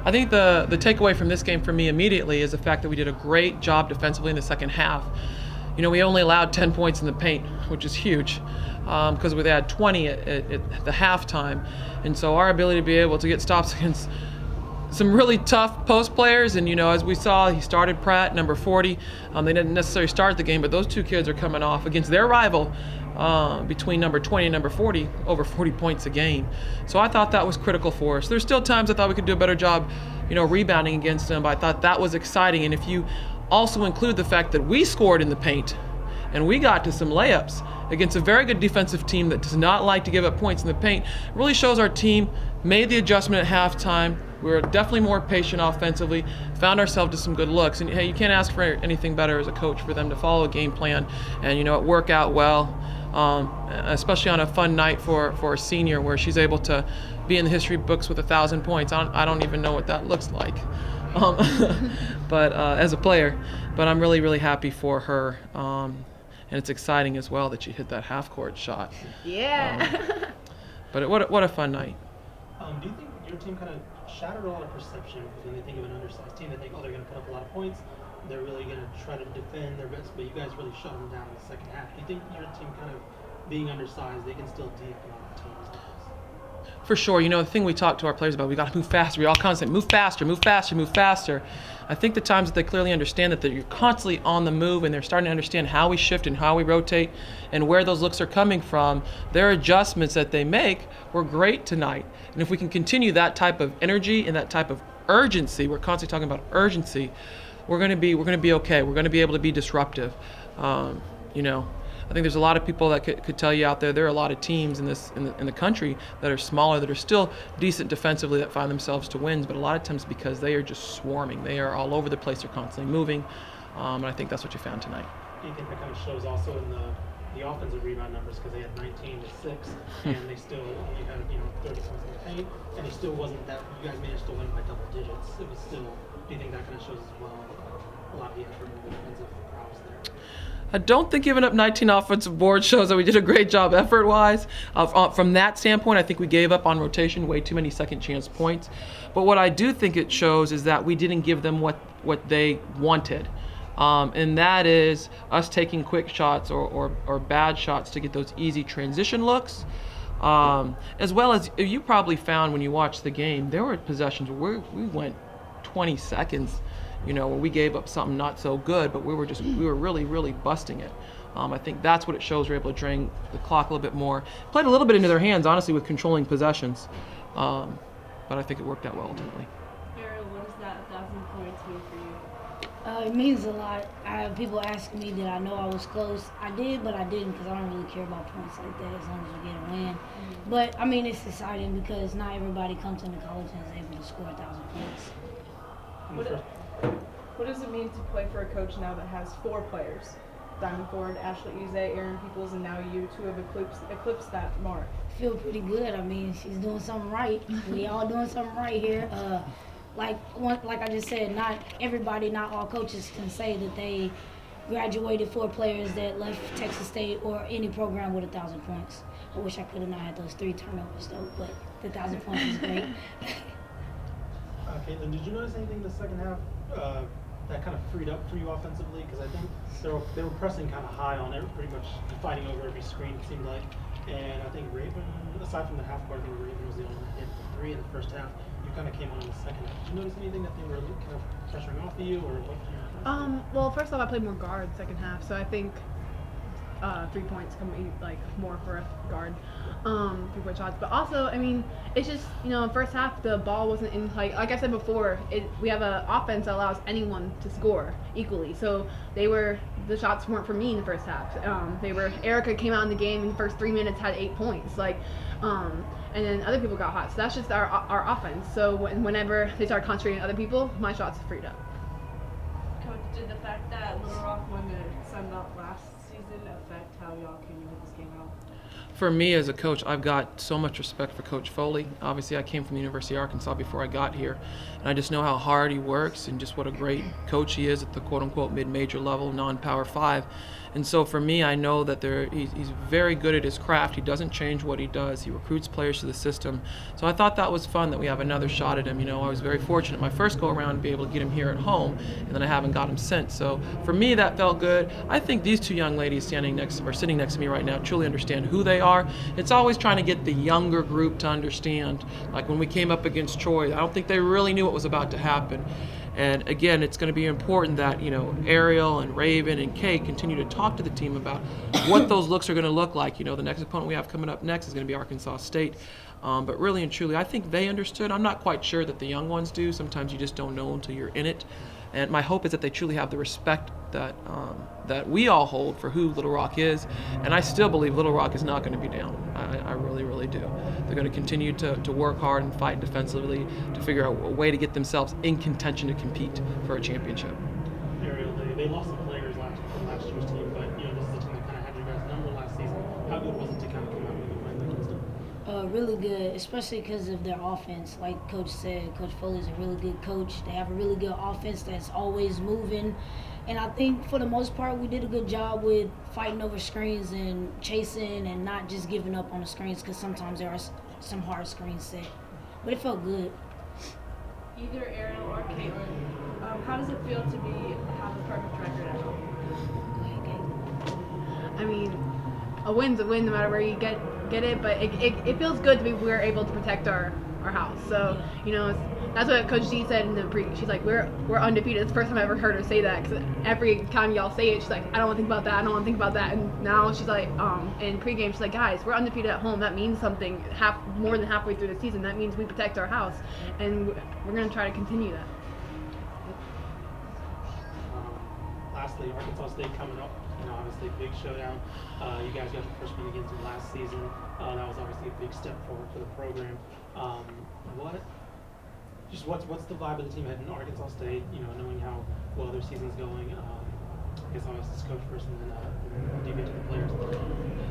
I think the takeaway from this game for me immediately is the fact that we did a great job defensively in the second half. You know, we only allowed 10 points in the paint, which is huge, because we had 20 at the halftime. And so our ability to be able to get stops against some really tough post players, and you know, as we saw, he started Pratt, number 40. They didn't necessarily start the game, but those two kids are coming off against their rival between number 20 and number 40, over 40 points a game. So I thought that was critical for us. There's still times I thought we could do a better job, you know, rebounding against them, but I thought that was exciting. And if you also include the fact that we scored in the paint and we got to some layups against a very good defensive team that does not like to give up points in the paint, it really shows our team made the adjustment at halftime. We were definitely more patient offensively, found ourselves to some good looks. And hey, you can't ask for anything better as a coach for them to follow a game plan and, you know, it work out well, especially on a fun night for a senior where she's able to be in the history books with 1,000 points. I don't even know what that looks like, but as a player. But I'm really, really happy for her. And it's exciting as well that she hit that half-court shot. Yeah. But what a fun night. Do you think your team kind of shattered a lot of perception? Because when they think of an undersized team, they think, oh, they're going to put up a lot of points. They're really going to try to defend their best, but you guys really shut them down in the second half. Do you think your team kind of being undersized, they can still deep a lot of teams like this? For sure. You know, the thing we talk to our players about, we got to move faster. We all constantly move faster, move faster, move faster. I think the times that they clearly understand that you're constantly on the move and they're starting to understand how we shift and how we rotate and where those looks are coming from, their adjustments that they make were great tonight. And if we can continue that type of energy and that type of urgency, we're constantly talking about urgency, we're going to be okay. We're going to be able to be disruptive. You know, I think there's a lot of people that could tell you out there. There are a lot of teams in the country that are smaller, that are still decent defensively, that find themselves to wins. But a lot of times because they are just swarming, they are all over the place. They're constantly moving, and I think that's what you found tonight. Do you think that kind of shows also in the offensive rebound numbers, because they had 19 to 6, and they still only had 30 points in the paint, and it still wasn't that you guys managed to win by double digits. It was still. Do you think that kind of shows as well a lot of the effort and the defensive prowess there? I don't think giving up 19 offensive boards shows that we did a great job effort-wise. From that standpoint, I think we gave up on rotation way too many second chance points. But what I do think it shows is that we didn't give them what they wanted. And that is us taking quick shots or bad shots to get those easy transition looks. As well as you probably found when you watched the game, there were possessions where we went 20 seconds, where we gave up something not so good, but we were really, really busting it. I think that's what it shows. We're able to drain the clock a little bit more. Played a little bit into their hands, honestly, with controlling possessions. But I think it worked out well ultimately. Ayriel, what does that 1,000 points mean for you? It means a lot. I have people asking me, did I know I was close? I did, but I didn't, because I don't really care about points like that as long as we get a win. Mm-hmm. But, I mean, it's exciting because not everybody comes into college and is able to score 1,000 points. What does it mean to play for a coach now that has 4 players? Diamond Ford, Ashley Uze, Aaron Peoples, and now you two have eclipsed that mark. I feel pretty good. I mean, she's doing something right. We all doing something right here. Like I just said, not all coaches can say that they graduated 4 players that left Texas State or any program with 1,000 points. I wish I could have not had those 3 turnovers though, but the 1,000 points is great. Kaitlin, did you notice anything in the second half that kind of freed up for you offensively? Because I think they were pressing kind of high on it, pretty much fighting over every screen, it seemed like. And I think Raven, aside from the half court, I think Raven was the only one that hit 3 in the first half. You kind of came on in the second half. Did you notice anything that they were kind of pressuring off of you, or what? Well, first off, I played more guard second half, so I think 3 points can be like more for a guard, 3-point shots. But also, I mean, it's just first half the ball wasn't in like I said before. We have an offense that allows anyone to score equally. So the shots weren't for me in the first half. Erica came out in the game in the first 3 minutes, had 8 points. And then other people got hot. So that's just our offense. So whenever they start concentrating on other people, my shots are freed up. Coach, did the fact that Little Rock won the Sun Belt last season affect how y'all came into this game out? For me as a coach, I've got so much respect for Coach Foley. Obviously, I came from the University of Arkansas before I got here, and I just know how hard he works and just what a great coach he is at the quote-unquote mid-major level, non-Power 5. And so for me, I know that he's very good at his craft. He doesn't change what he does. He recruits players to the system. So I thought that was fun that we have another shot at him. I was very fortunate my first go around to be able to get him here at home, and then I haven't got him since. So for me, that felt good. I think these two young ladies sitting next to me right now truly understand who they are. It's always trying to get the younger group to understand. Like when we came up against Troy, I don't think they really knew what was about to happen. And again, it's going to be important that, Ayriel and Raven and Kate continue to talk to the team about what those looks are going to look like. The next opponent we have coming up next is going to be Arkansas State. But really and truly, I think they understood. I'm not quite sure that the young ones do. Sometimes you just don't know until you're in it. And my hope is that they truly have the respect that we all hold for who Little Rock is. And I still believe Little Rock is not going to be down. I really, really do. They're going to continue to work hard and fight defensively to figure out a way to get themselves in contention to compete for a championship. Ayriel, they lost some players from last year's team, but this is a team that kind of had your guys' number last season. How good was it to kind of come out with a win against them? Really good, especially because of their offense. Like Coach said, Coach Foley's a really good coach. They have a really good offense that's always moving. And I think for the most part, we did a good job with fighting over screens and chasing and not just giving up on the screens, because sometimes there are some hard screens set. But it felt good. Either Ayriel or Kaitlin, how does it feel to have a perfect record at home? Go ahead, Kate. I mean, a win's a win no matter where you get it, but it feels good to be we're able to protect our house. So that's what Coach G said in the pre. She's like, we're undefeated. It's the first time I ever heard her say that, because every time y'all say it, she's like, I don't want to think about that. I don't want to think about that. And now she's like, in pregame, she's like, guys, we're undefeated at home. That means something. More than halfway through the season, that means we protect our house, and we're gonna try to continue that. Lastly, Arkansas State coming up. Obviously big showdown. You guys got the first win against them last season. That was obviously a big step forward for the program. What's the vibe of the team heading to Arkansas State? Knowing how well their season's going. I guess I'll ask this coach first, and then dig into the players.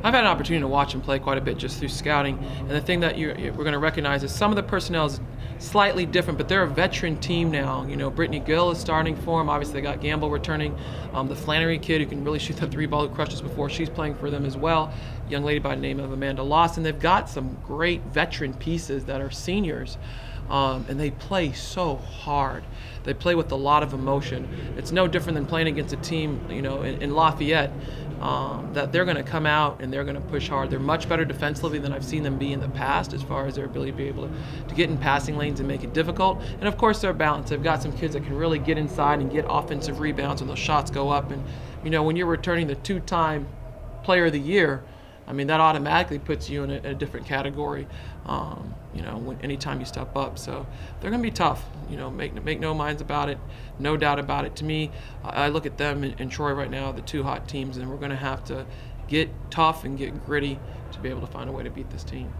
I've had an opportunity to watch him play quite a bit just through scouting, and the thing that we're going to recognize is some of the personnel is slightly different, but they're a veteran team now. Brittany Gill is starting for them. Obviously, they got Gamble returning. The Flannery kid who can really shoot the three ball, who crushes before, she's playing for them as well. A young lady by the name of Amanda Lawson. They've got some great veteran pieces that are seniors. And they play so hard. They play with a lot of emotion. It's no different than playing against a team, in Lafayette, that they're going to come out and they're going to push hard. They're much better defensively than I've seen them be in the past, as far as their ability to be able to get in passing lanes and make it difficult. And of course, they're balanced. They've got some kids that can really get inside and get offensive rebounds when those shots go up. And when you're returning the two-time Player of the Year, that automatically puts you in a different category, anytime you step up. So they're going to be tough, make no minds about it, no doubt about it. To me, I look at them and Troy right now, the two hot teams, and we're going to have to get tough and get gritty to be able to find a way to beat this team.